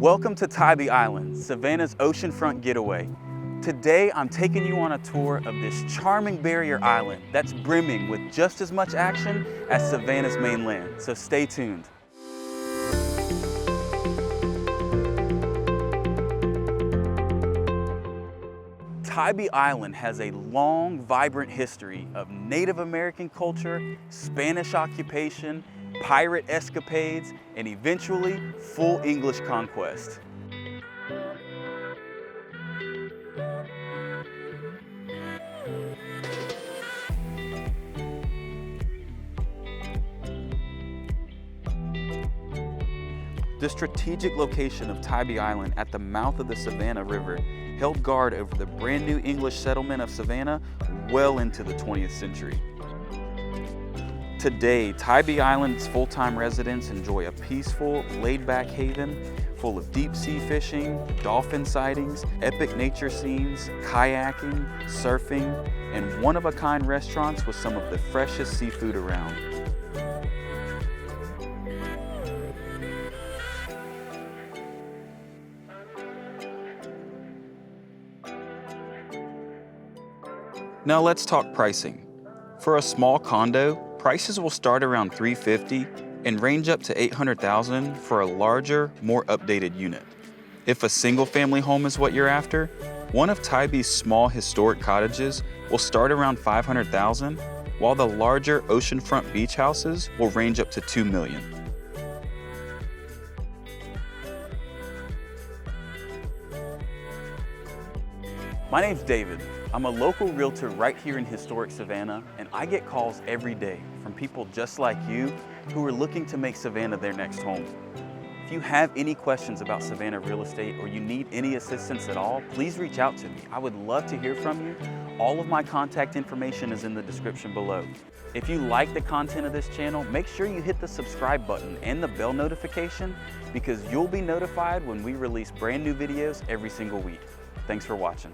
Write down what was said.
Welcome to Tybee Island, Savannah's oceanfront getaway. Today, I'm taking you on a tour of this charming barrier island that's brimming with just as much action as Savannah's mainland, so stay tuned. Tybee Island has a long, vibrant history of Native American culture, Spanish occupation, pirate escapades, and eventually full English conquest. The strategic location of Tybee Island at the mouth of the Savannah River held guard over the brand new English settlement of Savannah well into the 20th century. Today, Tybee Island's full-time residents enjoy a peaceful, laid-back haven full of deep-sea fishing, dolphin sightings, epic nature scenes, kayaking, surfing, and one-of-a-kind restaurants with some of the freshest seafood around. Now let's talk pricing. For a small condo, prices will start around $350,000 and range up to $800,000 for a larger, more updated unit. If a single-family home is what you're after, one of Tybee's small historic cottages will start around $500,000, while the larger oceanfront beach houses will range up to $2 million. My name's David. I'm a local realtor right here in historic Savannah, and I get calls every day from people just like you who are looking to make Savannah their next home. If you have any questions about Savannah real estate or you need any assistance at all, please reach out to me. I would love to hear from you. All of my contact information is in the description below. If you like the content of this channel, make sure you hit the subscribe button and the bell notification because you'll be notified when we release brand new videos every single week. Thanks for watching.